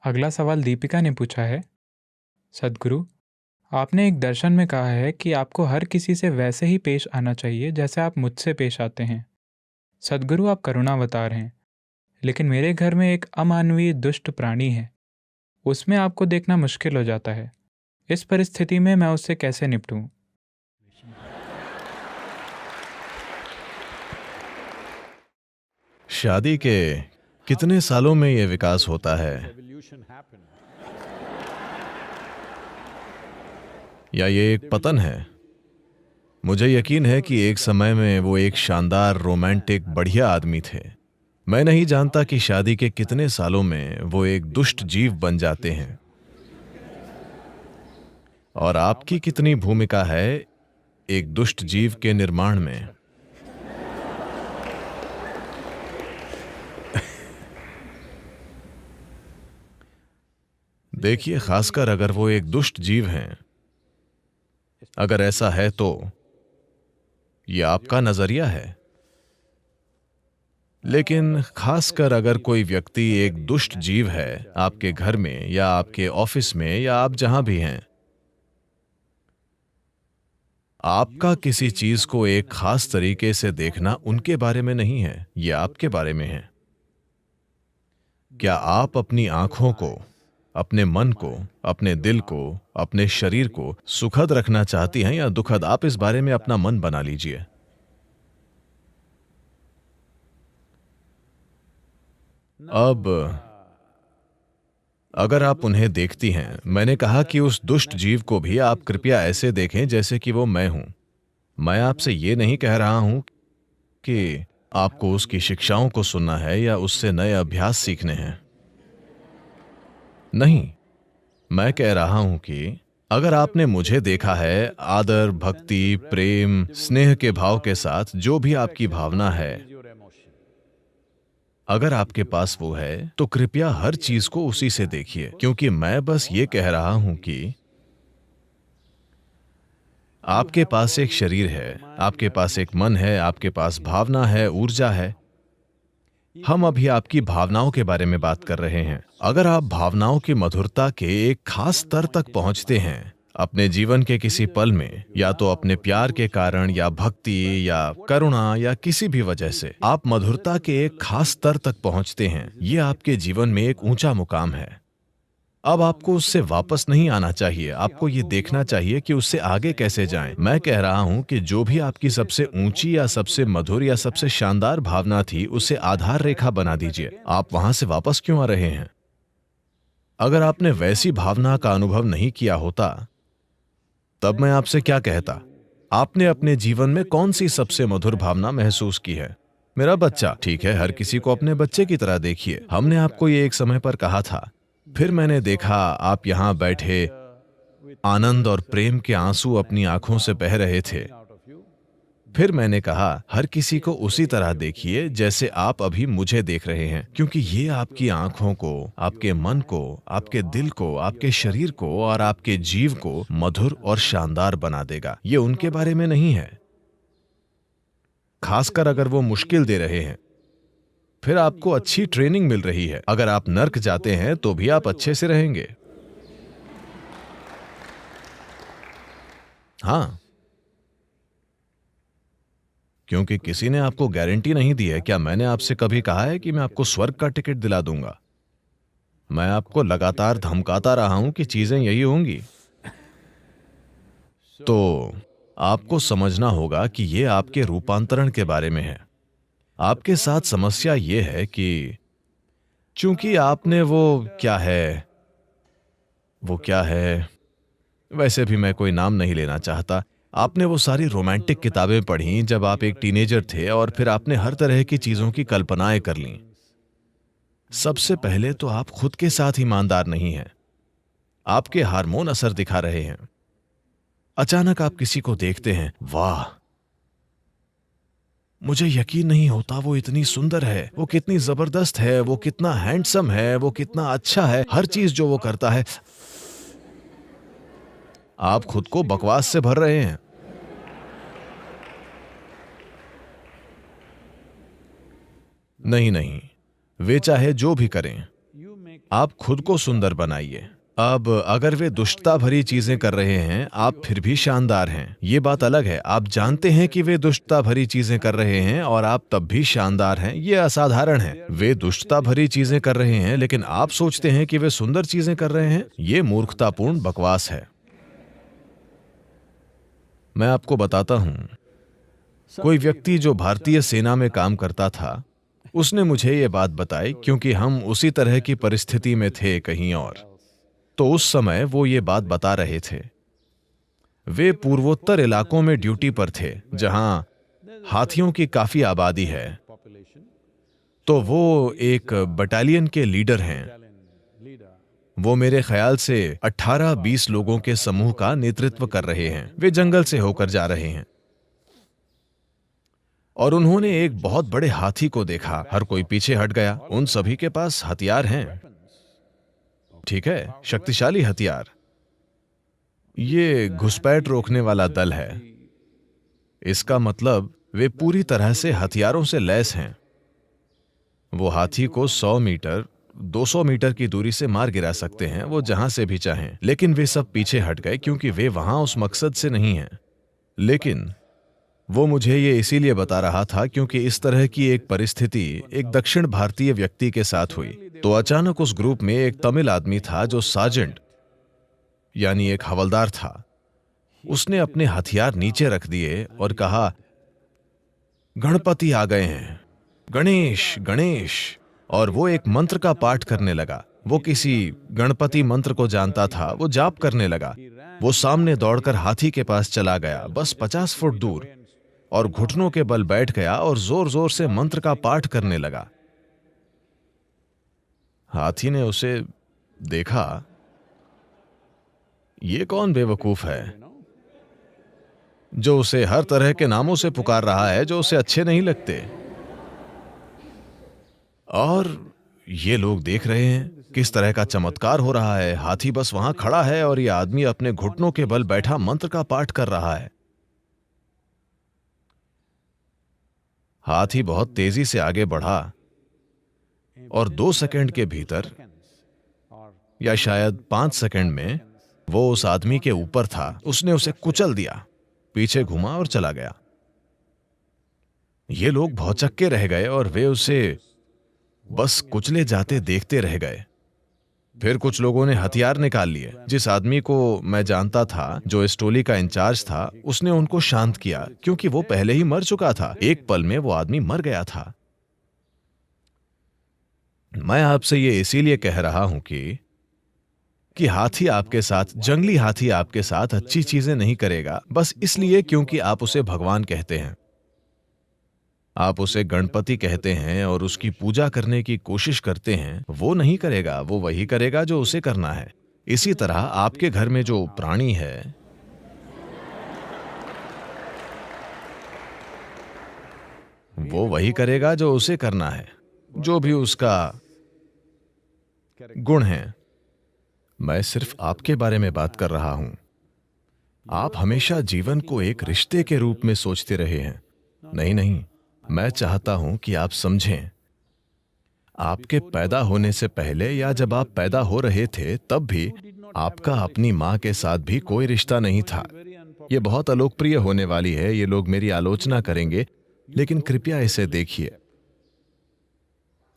अगला सवाल दीपिका ने पूछा है, सद्गुरु, आपने एक दर्शन में कहा है कि आपको हर किसी से वैसे ही पेश आना चाहिए जैसे आप मुझसे पेश आते हैं। सद्गुरु, आप करुणावतार हैं, लेकिन मेरे घर में एक अमानवीय दुष्ट प्राणी है। उसमें आपको देखना मुश्किल हो जाता है। इस परिस्थिति में मैं उससे कैसे निपटूं? शादी के कितने सालों में यह विकास होता है, या ये एक पतन है? मुझे यकीन है कि एक समय में वो एक शानदार, रोमांटिक, बढ़िया आदमी थे। मैं नहीं जानता कि शादी के कितने सालों में वो एक दुष्ट जीव बन जाते हैं। और आपकी कितनी भूमिका है एक दुष्ट जीव के निर्माण में? देखिए, खासकर अगर वो एक दुष्ट जीव हैं, अगर ऐसा है तो ये आपका नजरिया है। लेकिन खासकर अगर कोई व्यक्ति एक दुष्ट जीव है आपके घर में या आपके ऑफिस में या आप जहां भी हैं, आपका किसी चीज को एक खास तरीके से देखना उनके बारे में नहीं है, यह आपके बारे में है। क्या आप अपनी आंखों को, अपने मन को, अपने दिल को, अपने शरीर को सुखद रखना चाहती हैं या दुखद? आप इस बारे में अपना मन बना लीजिए। अब अगर आप उन्हें देखती हैं, मैंने कहा कि उस दुष्ट जीव को भी आप कृपया ऐसे देखें जैसे कि वो मैं हूं। मैं आपसे ये नहीं कह रहा हूं कि आपको उसकी शिक्षाओं को सुनना है या उससे नए अभ्यास सीखने हैं। नहीं, मैं कह रहा हूं कि अगर आपने मुझे देखा है आदर, भक्ति, प्रेम, स्नेह के भाव के साथ, जो भी आपकी भावना है, अगर आपके पास वो है तो कृपया हर चीज को उसी से देखिए। क्योंकि मैं बस ये कह रहा हूं कि आपके पास एक शरीर है, आपके पास एक मन है, आपके पास भावना है, ऊर्जा है। हम अभी आपकी भावनाओं के बारे में बात कर रहे हैं। अगर आप भावनाओं की मधुरता के एक खास स्तर तक पहुंचते हैं अपने जीवन के किसी पल में, या तो अपने प्यार के कारण या भक्ति या करुणा या किसी भी वजह से आप मधुरता के एक खास स्तर तक पहुंचते हैं, यह आपके जीवन में एक ऊंचा मुकाम है। अब आपको उससे वापस नहीं आना चाहिए, आपको ये देखना चाहिए कि उससे आगे कैसे जाएं। मैं कह रहा हूं कि जो भी आपकी सबसे ऊंची या सबसे मधुर या सबसे शानदार भावना थी, उसे आधार रेखा बना दीजिए। आप वहां से वापस क्यों आ रहे हैं? अगर आपने वैसी भावना का अनुभव नहीं किया होता, तब मैं आपसे क्या कहता? आपने अपने जीवन में कौन सी सबसे मधुर भावना महसूस की है? मेरा बच्चा। ठीक है, हर किसी को अपने बच्चे की तरह देखिए। हमने आपको ये एक समय पर कहा था, फिर मैंने देखा आप यहां बैठे आनंद और प्रेम के आंसू अपनी आंखों से बह रहे थे। फिर मैंने कहा हर किसी को उसी तरह देखिए जैसे आप अभी मुझे देख रहे हैं, क्योंकि ये आपकी आंखों को, आपके मन को, आपके दिल को, आपके शरीर को और आपके जीव को मधुर और शानदार बना देगा। ये उनके बारे में नहीं है, खासकर अगर वो मुश्किल दे रहे हैं। फिर आपको अच्छी ट्रेनिंग मिल रही है। अगर आप नर्क जाते हैं तो भी आप अच्छे से रहेंगे। हाँ, क्योंकि किसी ने आपको गारंटी नहीं दी है। क्या मैंने आपसे कभी कहा है कि मैं आपको स्वर्ग का टिकट दिला दूंगा? मैं आपको लगातार धमकाता रहा हूं कि चीजें यही होंगी। तो आपको समझना होगा कि यह आपके रूपांतरण के बारे में है। आपके साथ समस्या यह है कि चूंकि आपने वो क्या है, वैसे भी मैं कोई नाम नहीं लेना चाहता। आपने वो सारी रोमांटिक किताबें पढ़ी जब आप एक टीनेजर थे और फिर आपने हर तरह की चीजों की कल्पनाएं कर लीं। सबसे पहले तो आप खुद के साथ ईमानदार नहीं हैं। आपके हार्मोन असर दिखा रहे हैं। अचानक आप किसी को देखते हैं, वाह, मुझे यकीन नहीं होता वो इतनी सुंदर है, वो कितनी जबरदस्त है, वो कितना हैंडसम है, वो कितना अच्छा है, हर चीज जो वो करता है। आप खुद को बकवास से भर रहे हैं। नहीं नहीं, वे चाहे जो भी करें, आप खुद को सुंदर बनाइए। अब अगर वे दुष्टता भरी चीजें कर रहे हैं, आप फिर भी शानदार हैं। ये बात अलग है, आप जानते हैं कि वे दुष्टता भरी चीजें कर रहे हैं और आप तब भी शानदार हैं। ये असाधारण है। वे दुष्टता भरी चीजें कर रहे हैं लेकिन आप सोचते हैं कि वे सुंदर चीजें कर रहे हैं। ये मूर्खतापूर्ण बकवास है। मैं आपको बताता हूं, कोई व्यक्ति जो भारतीय सेना में काम करता था, उसने मुझे ये बात बताई क्योंकि हम उसी तरह की परिस्थिति में थे कहीं और। तो उस समय वो ये बात बता रहे थे। वे पूर्वोत्तर इलाकों में ड्यूटी पर थे जहां हाथियों की काफी आबादी है। तो वो एक बटालियन के लीडर हैं। वो मेरे ख्याल से 18-20 लोगों के समूह का नेतृत्व कर रहे हैं। वे जंगल से होकर जा रहे हैं और उन्होंने एक बहुत बड़े हाथी को देखा। हर कोई पीछे हट गया। उन सभी के पास हथियार हैं, ठीक है, शक्तिशाली हथियार। ये घुसपैठ रोकने वाला दल है। इसका मतलब वे पूरी तरह से हथियारों से लैस हैं। वो हाथी को 100 मीटर, 200 मीटर की दूरी से मार गिरा सकते हैं, वो जहां से भी चाहें। लेकिन वे सब पीछे हट गए क्योंकि वे वहां उस मकसद से नहीं हैं। लेकिन वो मुझे ये इसीलिए बता रहा था क्योंकि इस तरह की एक परिस्थिति एक दक्षिण भारतीय व्यक्ति के साथ हुई। तो अचानक उस ग्रुप में एक तमिल आदमी था जो सार्जेंट यानी एक हवलदार था। उसने अपने हथियार नीचे रख दिए और कहा, गणपति आ गए हैं, गणेश गणेश। और वो एक मंत्र का पाठ करने लगा। वो किसी गणपति मंत्र को जानता था। वो जाप करने लगा। वो सामने दौड़कर हाथी के पास चला गया, बस 50 फुट दूर, और घुटनों के बल बैठ गया और जोर जोर से मंत्र का पाठ करने लगा। हाथी ने उसे देखा। ये कौन बेवकूफ है जो उसे हर तरह के नामों से पुकार रहा है जो उसे अच्छे नहीं लगते। और ये लोग देख रहे हैं किस तरह का चमत्कार हो रहा है। हाथी बस वहां खड़ा है और ये आदमी अपने घुटनों के बल बैठा मंत्र का पाठ कर रहा है। हाथी बहुत तेजी से आगे बढ़ा और 2 सेकंड के भीतर या शायद 5 सेकंड में वो उस आदमी के ऊपर था। उसने उसे कुचल दिया, पीछे घुमा और चला गया। ये लोग भौचक्के रह गए और वे उसे बस कुचले जाते देखते रह गए। फिर कुछ लोगों ने हथियार निकाल लिए। जिस आदमी को मैं जानता था, जो इस टोली का इंचार्ज था, उसने उनको शांत किया क्योंकि वो पहले ही मर चुका था। एक पल में वो आदमी मर गया था। मैं आपसे ये इसीलिए कह रहा हूं कि हाथी आपके साथ, जंगली हाथी आपके साथ अच्छी चीजें नहीं करेगा बस इसलिए क्योंकि आप उसे भगवान कहते हैं, आप उसे गणपति कहते हैं और उसकी पूजा करने की कोशिश करते हैं। वो नहीं करेगा, वो वही करेगा जो उसे करना है। इसी तरह आपके घर में जो प्राणी है, वो वही करेगा जो उसे करना है, जो भी उसका गुण है। मैं सिर्फ आपके बारे में बात कर रहा हूं। आप हमेशा जीवन को एक रिश्ते के रूप में सोचते रहे हैं। नहीं नहीं, मैं चाहता हूं कि आप समझें, आपके पैदा होने से पहले या जब आप पैदा हो रहे थे तब भी आपका अपनी मां के साथ भी कोई रिश्ता नहीं था। यह बहुत अलोकप्रिय होने वाली है, ये लोग मेरी आलोचना करेंगे, लेकिन कृपया इसे देखिए।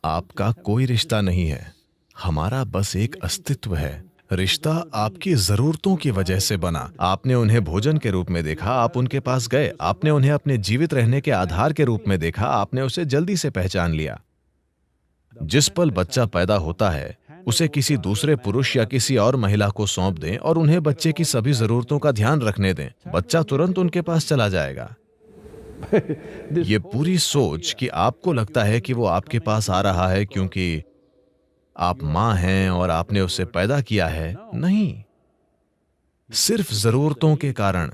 आपका कोई रिश्ता नहीं है, हमारा बस एक अस्तित्व है। रिश्ता आपकी जरूरतों की वजह से बना। आपने उन्हें भोजन के रूप में देखा, आप उनके पास गए। आपने उन्हें अपने जीवित रहने के आधार के रूप में देखा, आपने उसे जल्दी से पहचान लिया। जिस पल बच्चा पैदा होता है, उसे किसी दूसरे पुरुष या किसी और महिला को सौंप दें और उन्हें बच्चे की सभी जरूरतों का ध्यान रखने दें, बच्चा तुरंत उनके पास चला जाएगा। ये पूरी सोच कि आपको लगता है कि वो आपके पास आ रहा है क्योंकि आप मां हैं और आपने उसे पैदा किया है, नहीं, सिर्फ जरूरतों के कारण।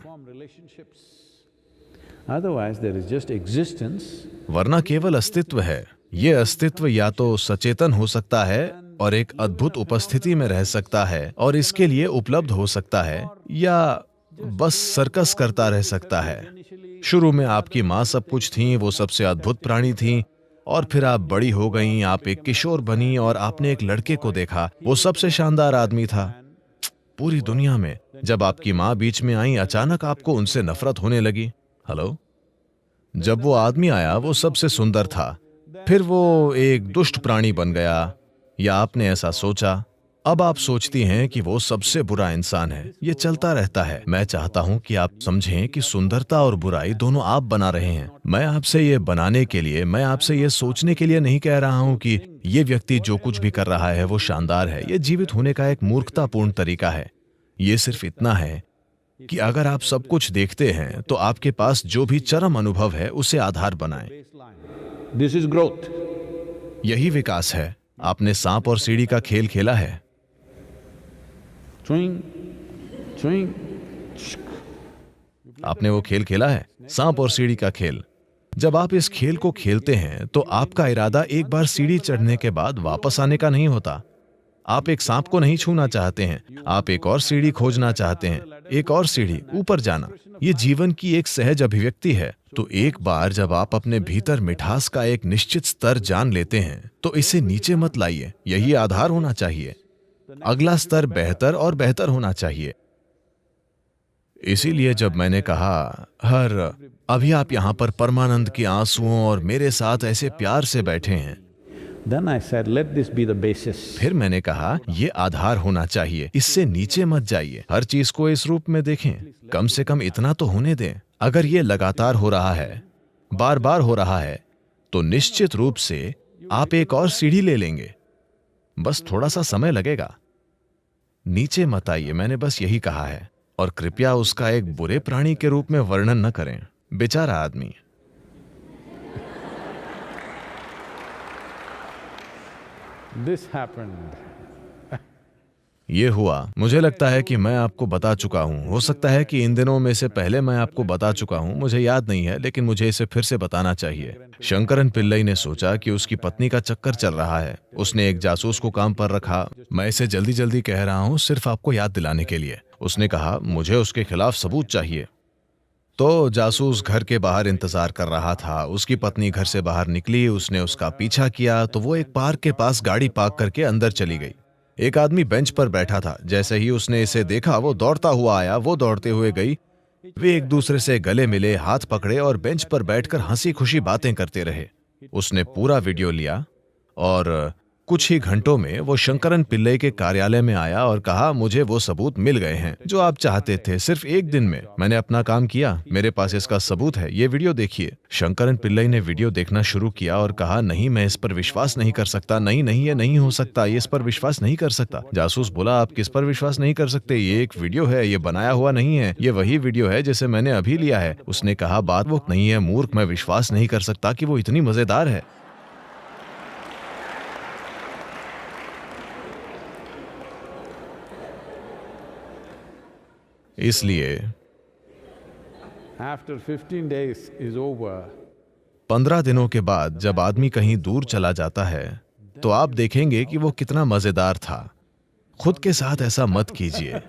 वरना केवल अस्तित्व है। यह अस्तित्व या तो सचेतन हो सकता है और एक अद्भुत उपस्थिति में रह सकता है और इसके लिए उपलब्ध हो सकता है, या बस सर्कस करता रह सकता है। शुरू में आपकी मां सब कुछ थी, वो सबसे अद्भुत प्राणी थी, और फिर आप बड़ी हो गईं, आप एक किशोर बनी और आपने एक लड़के को देखा, वो सबसे शानदार आदमी था पूरी दुनिया में। जब आपकी माँ बीच में आई, अचानक आपको उनसे नफरत होने लगी। हेलो? जब वो आदमी आया, वो सबसे सुंदर था, फिर वो एक दुष्ट प्राणी बन गया, या आपने ऐसा सोचा। अब आप सोचती हैं कि वो सबसे बुरा इंसान है। ये चलता रहता है। मैं चाहता हूं कि आप समझें कि सुंदरता और बुराई दोनों आप बना रहे हैं। मैं आपसे ये बनाने के लिए, मैं आपसे ये सोचने के लिए नहीं कह रहा हूं कि ये व्यक्ति जो कुछ भी कर रहा है वो शानदार है। ये जीवित होने का एक मूर्खतापूर्ण तरीका है। ये सिर्फ इतना है कि अगर आप सब कुछ देखते हैं तो आपके पास जो भी चरम अनुभव है उसे आधार बनाएं। This is growth. यही विकास है। आपने सांप और सीढ़ी का खेल खेला है? Swing, swing. आपने वो खेल खेला है, सांप और सीढ़ी का खेल? जब आप इस खेल को खेलते हैं तो आपका इरादा एक बार सीढ़ी चढ़ने के बाद वापस आने का नहीं होता। आप एक सांप को नहीं छूना चाहते हैं, आप एक और सीढ़ी खोजना चाहते हैं, एक और सीढ़ी ऊपर जाना। ये जीवन की एक सहज अभिव्यक्ति है। तो एक बार जब आप अपने भीतर मिठास का एक निश्चित स्तर जान लेते हैं तो इसे नीचे मत लाइए। यही आधार होना चाहिए। अगला स्तर बेहतर और बेहतर होना चाहिए। इसीलिए जब मैंने कहा अभी आप यहां पर परमानंद के आंसुओं और मेरे साथ ऐसे प्यार से बैठे हैं, Then I said, let this be the basis. फिर मैंने कहा ये आधार होना चाहिए, इससे नीचे मत जाइए। हर चीज को इस रूप में देखें, कम से कम इतना तो होने दें। अगर ये लगातार हो रहा है, बार बार हो रहा है, तो निश्चित रूप से आप एक और सीढ़ी ले लेंगे। बस थोड़ा सा समय लगेगा। नीचे मत आइए, मैंने बस यही कहा है। और कृपया उसका एक बुरे प्राणी के रूप में वर्णन न करें। बेचारा आदमी। This happened. ये हुआ। मुझे लगता है कि मैं आपको बता चुका हूं। हो सकता है कि इन दिनों में से पहले मैं आपको बता चुका हूं, मुझे याद नहीं है, लेकिन मुझे इसे फिर से बताना चाहिए। शंकरन पिल्लई ने सोचा कि उसकी पत्नी का चक्कर चल रहा है। उसने एक जासूस को काम पर रखा। मैं इसे जल्दी जल्दी कह रहा हूं, सिर्फ आपको याद दिलाने के लिए। उसने कहा, मुझे उसके खिलाफ सबूत चाहिए। तो जासूस घर के बाहर इंतजार कर रहा था। उसकी पत्नी घर से बाहर निकली, उसने उसका पीछा किया तो वो एक पार्क के पास गाड़ी पार्क करके अंदर चली गई। एक आदमी बेंच पर बैठा था। जैसे ही उसने इसे देखा, वो दौड़ता हुआ आया। वो दौड़ते हुए गई। वे एक दूसरे से गले मिले, हाथ पकड़े और बेंच पर बैठकर हंसी खुशी बातें करते रहे। उसने पूरा वीडियो लिया और कुछ ही घंटों में वो शंकरन पिल्लई के कार्यालय में आया और कहा, मुझे वो सबूत मिल गए हैं जो आप चाहते थे। सिर्फ एक दिन में मैंने अपना काम किया, मेरे पास इसका सबूत है, ये वीडियो देखिए। शंकरन पिल्लई ने वीडियो देखना शुरू किया और कहा, नहीं, मैं इस पर विश्वास नहीं कर सकता। नहीं नहीं, ये नहीं हो सकता, ये इस पर विश्वास नहीं कर सकता। जासूस बोला, आप किस पर विश्वास नहीं कर सकते? ये एक वीडियो है, ये बनाया हुआ नहीं है, ये वही वीडियो है जिसे मैंने अभी लिया है। उसने कहा, बात वो नहीं है मूर्ख, मैं विश्वास नहीं कर सकता कि वो इतनी मजेदार है। इसलिए After 15 days is over, 15 दिनों के बाद जब आदमी कहीं दूर चला जाता है तो आप देखेंगे कि वो कितना मजेदार था। खुद के साथ ऐसा मत कीजिए।